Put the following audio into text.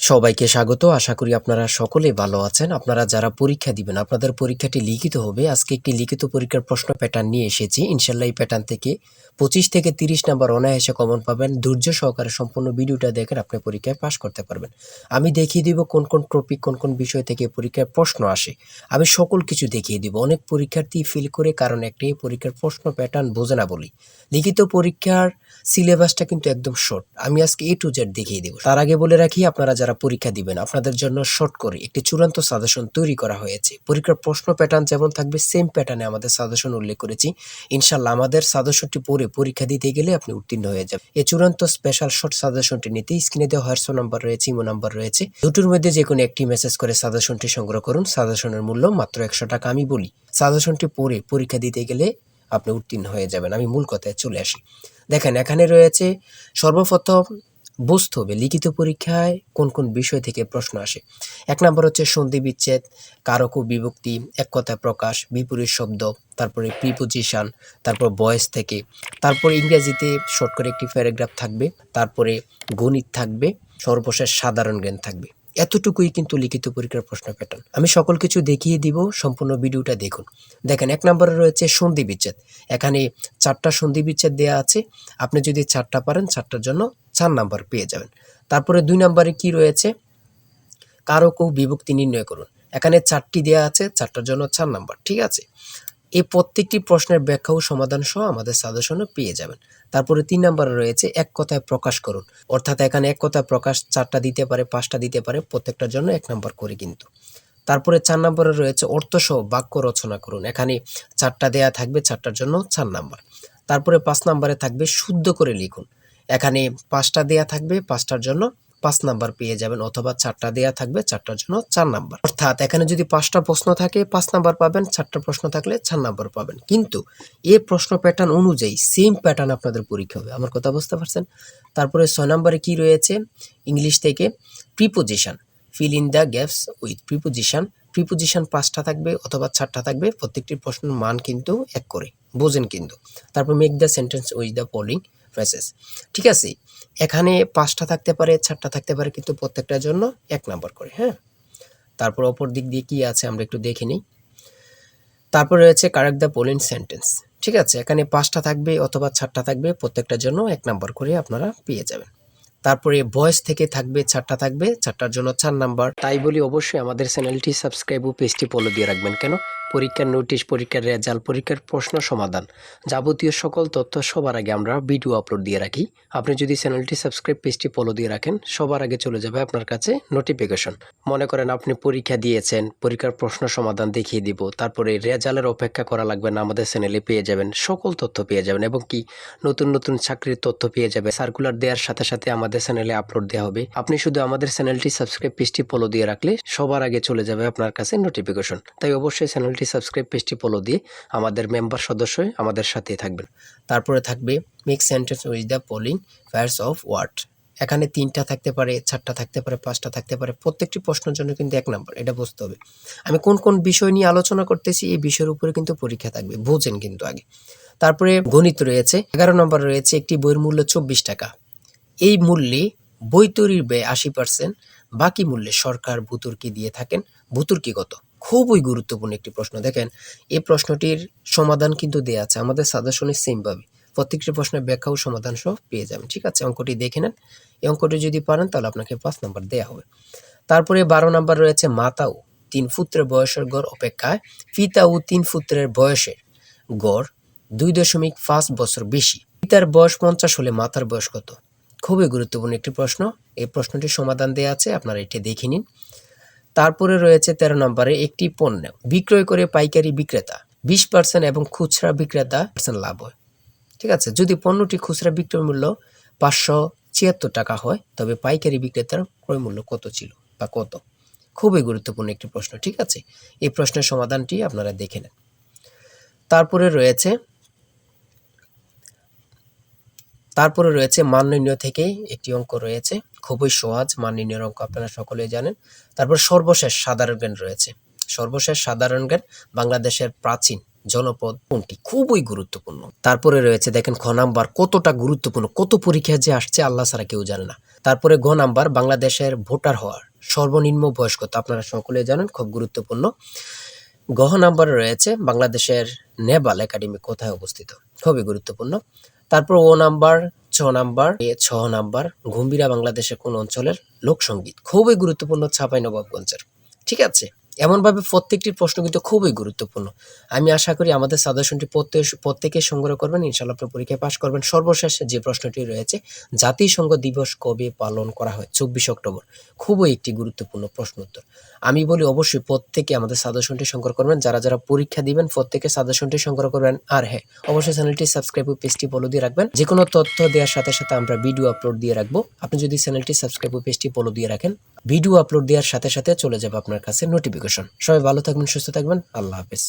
সবাইকে স্বাগত। আশা করি আপনারা সকলেই ভালো আছেন। আপনারা যারা পরীক্ষা দিবেন, আপনাদের পরীক্ষাটি লিখিত হবে। আজকে একটি লিখিত পরীক্ষার প্রশ্ন প্যাটার্ন নিয়ে এসেছি। ইনশাআল্লাহ এই প্যাটার্ন থেকে 25 থেকে 30 নাম্বার অনায়াসে কমন পাবেন। ধৈর্য সহকারে সম্পূর্ণ ভিডিওটা দেখেন, আপনি পরীক্ষায় পাস করতে পারবেন। আমি দেখিয়ে দিব কোন কোন টপিক, কোন কোন বিষয় থেকে পরীক্ষায় প্রশ্ন আসে। আমি সকল কিছু দেখিয়ে দিব। অনেক পরীক্ষার্থী ফেল করে কারণ একটাই, পরীক্ষার প্রশ্ন প্যাটার্ন বোঝে না বলি। লিখিত পরীক্ষার সিলেবাসটা কিন্তু একদম শর্ট। আমি আজকে A to Z দেখিয়ে দেব। তার আগে বলে রাখি, আপনারা যারা পরীক্ষা দিবেন, আপনাদের জন্য শর্ট করে একটি চূড়ান্ত সাজেশন তৈরি করা হয়েছে। পরীক্ষার প্রশ্ন প্যাটার্ন যেমন থাকবে সেম প্যাটার্নে আমাদের সাজেশন উল্লেখ করেছি। ইনশাআল্লাহ আমাদের সাজেশনটি পড়ে পরীক্ষা দিতে গেলে আপনি উত্তীর্ণ হয়ে যাবেন। এই চূড়ান্ত স্পেশাল শর্ট সাজেশনটি নিতে স্ক্রিনে দেওয়া হোয়াটসঅ্যাপ নাম্বার রয়েছে, ইমো নাম্বার রয়েছে। দুটোর মধ্যে যে কোনো একটি মেসেজ করে সাজেশনটি সংগ্রহ করুন। সাজেশনের মূল্য মাত্র 100 টাকা। আমি বলি, সাজেশনটি পড়ে পরীক্ষা দিতে গেলে আপনি উত্তীর্ণ হয়ে যাবেন। আমি মূল কথায় চলে আসি। দেখেন, এখানে রয়েছে সর্বপ্রথম বুঝতে হবে লিখিত পরীক্ষায় কোন কোন বিষয় থেকে প্রশ্ন আসে। 1 নম্বর হচ্ছে সন্ধি বিচ্ছেদ, কারক ও বিভক্তি, এক কথায় প্রকাশ, বিপরীত শব্দ, তারপরে প্রিপোজিশন, তারপর ভয়েস থেকে, তারপর ইংরেজিতে শর্ট করে একটি প্যারাগ্রাফ থাকবে, তারপরে গণিত থাকবে, সর্বশেষ সাধারণ জ্ঞান থাকবে। এতটুকুই কিন্তু লিখিত পরীক্ষার প্রশ্ন প্যাটার্ন। আমি সকল কিছু দেখিয়ে দিব, সম্পূর্ণ ভিডিওটা দেখুন। দেখেন, 1 নম্বরে রয়েছে সন্ধি বিচ্ছেদ। এখানে 4টা সন্ধি বিচ্ছেদ দেওয়া আছে। আপনি যদি 4টা পারেন, 4টার জন্য 4 নাম্বার পেয়ে যাবেন। তারপরে 2 নম্বরে কি রয়েছে, কারক ও বিভক্তি নির্ণয় করুন। এখানে 4টি দেওয়া আছে, 4টার জন্য 4 নাম্বার। ঠিক আছে, এই প্রত্যেকটি প্রশ্নের ব্যাখ্যা ও সমাধান সহ আমাদের সাজেশনে পেয়ে যাবেন। তারপরে 3 নম্বরে রয়েছে এক কথায় প্রকাশ করুন। অর্থাৎ এখানে এক কথায় প্রকাশ 4টা দিতে পারে, 5টা দিতে পারে, প্রত্যেকটার জন্য 1 নাম্বার করে কিন্তু। তারপরে 4 নম্বরে রয়েছে অর্থসহ বাক্য রচনা করুন। এখানে 4টা দেয়া থাকবে, 4টার জন্য 4 নাম্বার। তারপরে 5 নম্বরে থাকবে শুদ্ধ করে লিখুন। এখানে 5টা দেয়া থাকবে, 5টার জন্য 5 নাম্বার পেয়ে যাবেন, অথবা 4টা দেয়া থাকবে, 4টার জন্য 4 নাম্বার। অর্থাৎ এখানে যদি 5টা প্রশ্ন থাকে 5 নাম্বার পাবেন, 4টা প্রশ্ন থাকলে 4 নাম্বার পাবেন। কিন্তু এই প্রশ্ন প্যাটার্ন অনুযায়ী সেম প্যাটার্ন আপনাদের পরীক্ষা হবে। আমার কথা বুঝতে পারছেন? তারপরে 6 নম্বরে কি রয়েছে, ইংলিশ থেকে preposition, fill in the gaps with preposition. Preposition 5টা থাকবে অথবা 4টা থাকবে, প্রত্যেকটি প্রশ্নের মান কিন্তু 1 করে, বোঝেন কিন্তু। তারপর make the sentence with the following phrases. ঠিক আছে, এখানে 5টা থাকতে পারে, 4টা থাকতে পারে, কিন্তু প্রত্যেকটার জন্য 1 নাম্বার করে। হ্যাঁ, তারপর অপর দিক দিয়ে কি আছে আমরা একটু দেখে নিই। তারপর রয়েছে কারেক্ট দ্য ফলোইং সেন্টেন্স। ঠিক আছে, এখানে 5টা থাকবে অথবা 4টা থাকবে, প্রত্যেকটার জন্য 1 নাম্বার করে আপনারা পেয়ে যাবেন। তারপরে ভয়েস থেকে থাকবে 4টা থাকবে, 4টার জন্য 4 নাম্বার। তাই বলি অবশ্যই আমাদের চ্যানেলটি সাবস্ক্রাইব ও পেজটি ফলো দিয়ে রাখবেন। কেন? পরীক্ষার নোটিশ, পরীক্ষার রেজাল্ট, পরীক্ষার প্রশ্ন সমাধান, যাবতীয় সকল তথ্য সবার আগে আমরা ভিডিও আপলোড দিয়ে রাখি। আপনি যদি চ্যানেলটি সাবস্ক্রাইব, পেজটি ফলো দিয়ে রাখেন, সবার আগে চলে যাবে আপনার কাছে নোটিফিকেশন। মনে করেন আপনি পরীক্ষা দিয়েছেন, পরীক্ষার প্রশ্ন সমাধান দেখিয়ে দিব, তারপরে রেজাল্টের অপেক্ষা করা লাগবে না, আমাদের চ্যানেলে পেয়ে যাবেন, সকল তথ্য পেয়ে যাবেন, এবং কি নতুন নতুন চাকরির তথ্য পেয়ে যাবে। সার্কুলার দেওয়ার সাথে সাথে আমাদের চ্যানেলে আপলোড দেওয়া হবে। আপনি শুধু আমাদের চ্যানেলটি সাবস্ক্রাইব, পেজটি ফলো দিয়ে রাখলে সবার আগে চলে যাবে আপনার কাছে নোটিফিকেশন। তাই অবশ্যই চ্যানেলটি সাবস্ক্রাইব, পেজটি ফলো দিয়ে আমাদের মেম্বার সদস্য হয়ে আমাদের সাথেই থাকবেন। তারপরে থাকবে make sentence with the following pairs of word. এখানে 3টা থাকতে পারে, 4টা থাকতে পারে, 5টা থাকতে পারে, প্রত্যেকটি প্রশ্নের জন্য কিন্তু 1 নাম্বার। এটা বুঝতে হবে। আমি কোন কোন বিষয় নিয়ে আলোচনা করতেছি, এই বিষয়ের উপরে কিন্তু পরীক্ষা থাকবে, বোঝেন কিন্তু আগে। তারপরে গণিত রয়েছে, 11 নম্বর রয়েছে একটি বইয়ের মূল্য 24 টাকা। এই মূল্যে বই তৈরির ব্যয় 80%, বাকি মূল্যে সরকার ভর্তুকি দিয়ে থাকেন। ভর্তুকি কত? খুবই গুরুত্বপূর্ণ একটি প্রশ্ন। দেখেন, এই প্রশ্নটির সমাধান কিন্তু দেওয়া আছে আমাদের সাজেশনে সেম ভাবে। প্রত্যেকটি প্রশ্নের ব্যাখ্যা ও সমাধান সহ পেয়ে যাবেন। ঠিক আছে, অঙ্কটি দেখে নেন। এই অঙ্কটি যদি পারেন তাহলে আপনাকে 5 নাম্বার দেওয়া হবে। তারপরে 12 নাম্বার রয়েছে মাতা ও 3 পুত্রের বয়সের গড় অপেক্ষায় পিতা ও 3 পুত্রের বয়সের গড় 2.5 বছর বেশি। পিতার বয়স 50 হলে মাতার বয়স কত? খুবই গুরুত্বপূর্ণ একটি প্রশ্ন। এই প্রশ্নটির সমাধান দেওয়া আছে, আপনারা এটি দেখে নিন। তারপরে রয়েছে 13 নম্বরে একটি পণ্য বিক্রয় করে পাইকারি বিক্রেতা 20% এবং খুচরা বিক্রেতা লাভ হয়। ঠিক আছে, যদি পণ্যটি খুচরা বিক্রয় মূল্য 576 টাকা হয়, তবে পাইকারি বিক্রেতার ক্রয় মূল্য কত ছিল বা কত? খুবই গুরুত্বপূর্ণ একটি প্রশ্ন। ঠিক আছে, এই প্রশ্নের সমাধানটি আপনারা দেখে নেন। তারপরে রয়েছে মান নির্ণয় থেকে একটি অঙ্ক রয়েছে, খুবই সহজ মান নির্ণয়ের অঙ্ক, আপনারা সকলেই জানেন। তারপর সর্বশেষ সাধারণ জ্ঞান রয়েছে। সর্বশেষ সাধারণ জ্ঞান বাংলাদেশের প্রাচীন জনপদ কোনটি? খুবই গুরুত্বপূর্ণ। তারপরে রয়েছে দেখেন খ নাম্বার, কতটা গুরুত্বপূর্ণ, কত পরীক্ষায় যে আসছে আল্লাহ ছাড়া কেউ জানে না। তারপরে গ নাম্বার, বাংলাদেশের ভোটার হওয়ার সর্বনিম্ন বয়স কত? আপনারা সকলে জানেন, খুব গুরুত্বপূর্ণ। গ নাম্বারে রয়েছে বাংলাদেশের নেভাল একাডেমি কোথায় অবস্থিত? খুবই গুরুত্বপূর্ণ। তারপর ও নাম্বার, ছ নাম্বার, ঘুম্বিরা বাংলাদেশের কোন অঞ্চলের লোকসঙ্গীত? খুবই গুরুত্বপূর্ণ, চাঁপাইনবাবগঞ্জের। ঠিক আছে, এমনভাবে প্রত্যেকটি প্রশ্ন কিন্তু খুবই গুরুত্বপূর্ণ। আমি আশা করি আমাদের সাজেশনটি প্রত্যেকে সংগ্রহ করবেন, ইনশাআল্লাহ আপনি পরীক্ষায় পাশ করবেন। সর্বশেষ যে প্রশ্নটি রয়েছে, জাতিসংঘ দিবস কবে পালন করা হয়? 24 অক্টোবর। খুবই একটি গুরুত্বপূর্ণ প্রশ্ন উত্তর। আমি বলি অবশ্যই প্রত্যেকে আমাদের সাজেশনটি সংগ্রহ করবেন। যারা পরীক্ষা দিবেন প্রত্যেকে সাজেশনটি সংগ্রহ করবেন। আর হ্যাঁ, অবশ্যই চ্যানেলটি সাবস্ক্রাইব ও পেজটি ফলো দিয়ে রাখবেন। যে কোনো তথ্য দেওয়ার সাথে সাথে আমরা ভিডিও আপলোড দিয়ে রাখবো। আপনি যদি চ্যানেলটি সাবস্ক্রাইব ও পেজটি ফলো দিয়ে রাখেন, ভিডিও আপলোড দেওয়ার সাথে সাথে চলে যাবে আপনার কাছে নোটিফিকেশন। সবাই ভালো থাকবেন, সুস্থ থাকবেন। আল্লাহ হাফেজ।